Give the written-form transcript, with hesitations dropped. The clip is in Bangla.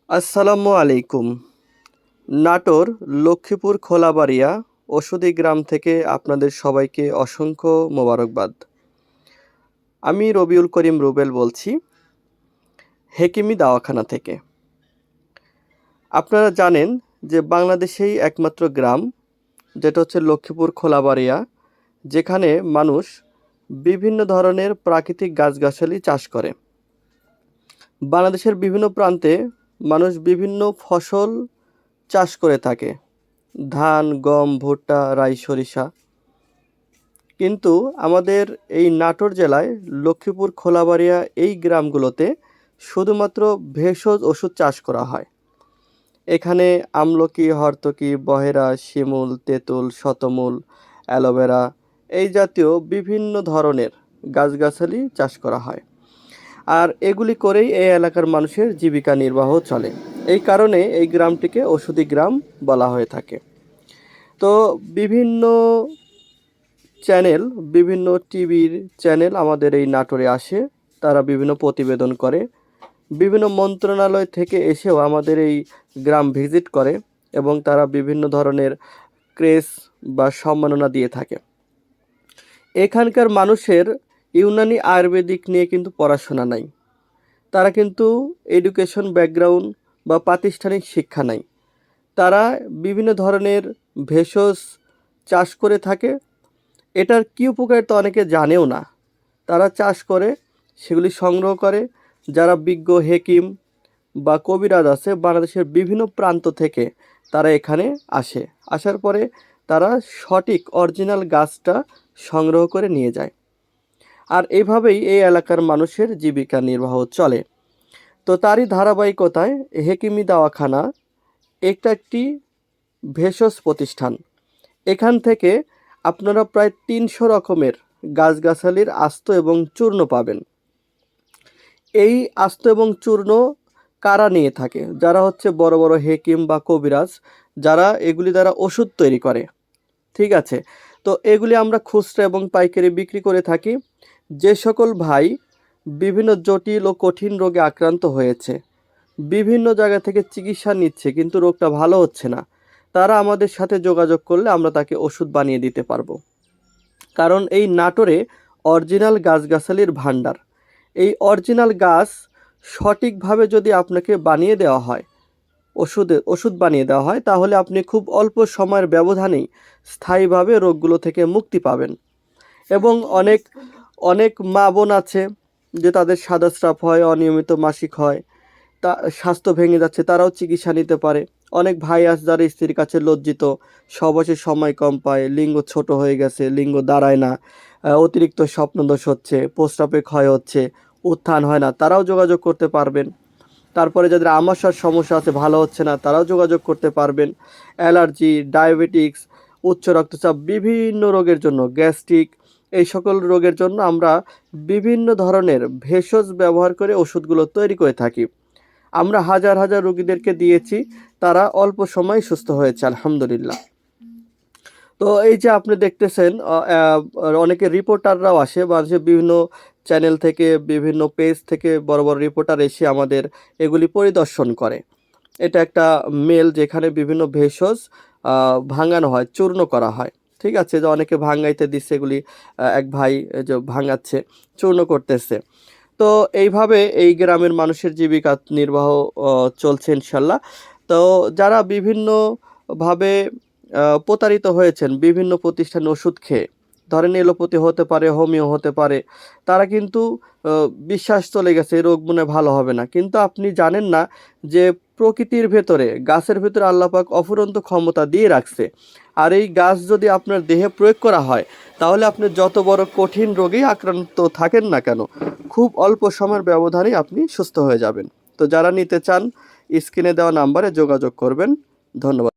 আসসালামু আলাইকুম। নাটোর লক্ষ্মীপুর খোলাবাড়িয়া ওষুধি গ্রাম থেকে আপনাদের সবাইকে অসংখ্য মোবারকবাদ। আমি রবিউল করিম রুবেল বলছি, হেকিমি দাওয়াখানা থেকে। আপনারা জানেন যে বাংলাদেশেই একমাত্র গ্রাম যেটা হচ্ছে লক্ষ্মীপুর খোলাবাড়িয়া, যেখানে মানুষ বিভিন্ন ধরনের প্রাকৃতিক গাছগাছালি চাষ করে। বাংলাদেশের বিভিন্ন প্রান্তে মানুষ বিভিন্ন ফসল চাষ করে থাকে, ধান, গম, ভুট্টা, রাই, সরিষা। কিন্তু আমাদের এই নাটোর জেলায় লক্ষ্মীপুর খোলাবাড়িয়া এই গ্রামগুলোতে শুধুমাত্র ভেষজ ওষুধ চাষ করা হয়। এখানে আমলকি, হর্তকি, বহেরা, শিমুল, তেঁতুল, শতমূল, অ্যালোভেরা এই জাতীয় বিভিন্ন ধরনের গাছগাছালি চাষ করা হয়। আর এগুলি করেই এই এলাকার মানুষের জীবিকা নির্বাহ চলে। এই কারণে এই গ্রামটিকে ওষুধি গ্রাম বলা হয়ে থাকে। তো বিভিন্ন চ্যানেল, বিভিন্ন টিভির চ্যানেল আমাদের এই নাটোরে আসে, তারা বিভিন্ন প্রতিবেদন করে। বিভিন্ন মন্ত্রণালয় থেকে এসেও আমাদের এই গ্রাম ভিজিট করে এবং তারা বিভিন্ন ধরনের ক্রেস বা সম্মাননা দিয়ে থাকে। এখানকার মানুষের ইউনানি আয়ুর্বেদিক নিয়ে কিন্তু পড়াশোনা নাই, তারা কিন্তু এডুকেশন ব্যাকগ্রাউন্ড বা প্রাতিষ্ঠানিক শিক্ষা নাই। তারা বিভিন্ন ধরনের ভেষজ চাষ করে থাকে। এটার কী উপকারিতা অনেকে জানেও না। তারা চাষ করে, সেগুলি সংগ্রহ করে। যারা বিজ্ঞ হেকিম বা কবিরাজ আছে বাংলাদেশের বিভিন্ন প্রান্ত থেকে, তারা এখানে আসে। আসার পরে তারা সঠিক অরিজিনাল গাছটা সংগ্রহ করে নিয়ে যায়। আর এইভাবেই এই এলাকার মানুষের জীবিকা নির্বাহ চলে। তো তারই ধারাবাহিকতায় হেকিমি দাওয়াখানা একটি ভেষজ প্রতিষ্ঠান। এখান থেকে আপনারা প্রায় ৩০০ রকমের গাছগাছালির আস্ত এবং চূর্ণ পাবেন। এই আস্ত এবং চূর্ণ কারা নিয়ে থাকে? যারা হচ্ছে বড় বড় হেকিম বা কবিরাজ, যারা এগুলি দ্বারা ওষুধ তৈরি করে। ঠিক আছে, তো এগুলি আমরা খুচরা এবং পাইকারি বিক্রি করে থাকি। যে সকল ভাই বিভিন্ন জটিল ও কঠিন রোগে আক্রান্ত হয়েছে, বিভিন্ন জায়গা থেকে চিকিৎসা নিচ্ছে কিন্তু রোগটা ভালো হচ্ছে না, তারা আমাদের সাথে যোগাযোগ করলে আমরা তাকে ওষুধ বানিয়ে দিতে পারবো। কারণ এই নাটোরে অরিজিনাল গাছগাছালির ভাণ্ডার। এই অরিজিনাল গাছ সঠিকভাবে যদি আপনাকে বানিয়ে দেওয়া হয়, ওষুধ বানিয়ে দেওয়া হয়, তাহলে আপনি খুব অল্প সময়ের ব্যবধানেই স্থায়ীভাবে রোগগুলো থেকে মুক্তি পাবেন। এবং অনেক অনেক মা বোন আছে যে তাদের সাদা স্রাব হয়, অনিয়মিত মাসিক হয়, তা স্বাস্থ্য ভেঙে যাচ্ছে, তারাও চিকিৎসা নিতে পারে। অনেক ভাই আছে যারা স্ত্রীর কাছে লজ্জিত, সহবাসের সময় কম পায়, লিঙ্গ ছোট হয়ে গেছে, লিঙ্গ দাঁড়ায় না, অতিরিক্ত স্বপ্নদোষ হচ্ছে, প্রস্রাবে ক্ষয় হচ্ছে, উত্থান হয় না, তারাও যোগাযোগ করতে পারবেন। তারপরে যাদের আমাশার সমস্যা আছে, ভালো হচ্ছে না, তারাও যোগাযোগ করতে পারবেন। অ্যালার্জি, ডায়াবেটিক্স, উচ্চ রক্তচাপ, বিভিন্ন রোগের জন্য, গ্যাস্ট্রিক, এই সকল রোগের জন্য আমরা বিভিন্ন ধরনের ভেষজ ব্যবহার করে ওষুধগুলো তৈরি করে থাকি। আমরা হাজার হাজার রোগীদেরকে দিয়েছি, তারা অল্প সময় সুস্থ হয়েছে আলহামদুলিল্লাহ। তো এই যে আপনি দেখতেছেন, অনেকে রিপোর্টাররাও আসে, বাংলাদেশের বিভিন্ন চ্যানেল থেকে, বিভিন্ন পেজ থেকে বড় বড় রিপোর্টার এসে আমাদের এগুলি পরিদর্শন করে। এটা একটা মেল যেখানে বিভিন্ন ভেষজ ভাঙানো হয়, চূর্ণ করা হয়। ঠিক আছে, যে অনেকে ভাঙাইতে দিচ্ছে, এগুলি এক ভাই যে ভাঙাচ্ছে, চূর্ণ করতেছে। তো এইভাবে এই গ্রামের মানুষের জীবিকা নির্বাহ চলছে ইনশাল্লাহ। তো যারা বিভিন্নভাবে প্রতারিত হয়েছেন বিভিন্ন প্রতিষ্ঠানে ওষুধ খেয়ে, ধরেন এলোপ্যাথি হতে পারে, হোমিও হতে পারে, তারা কিন্তু বিশ্বাস চলে গেছে এই রোগ মনে ভালো হবে না। কিন্তু আপনি জানেন না যে প্রকৃতির ভেতরে, গাছের ভেতরে আল্লাহ পাক অফুরন্ত ক্ষমতা দিয়ে রাখছে। আর এই গাছ যদি আপনার দেহে প্রয়োগ করা হয়, তাহলে আপনি যত বড় কঠিন রোগেই আক্রান্ত থাকেন না কেন, খুব অল্প সময়ের ব্যবধানে আপনি সুস্থ হয়ে যাবেন। তো যারা নিতে চান, স্ক্রিনে দেওয়া নাম্বারে যোগাযোগ করবেন। ধন্যবাদ।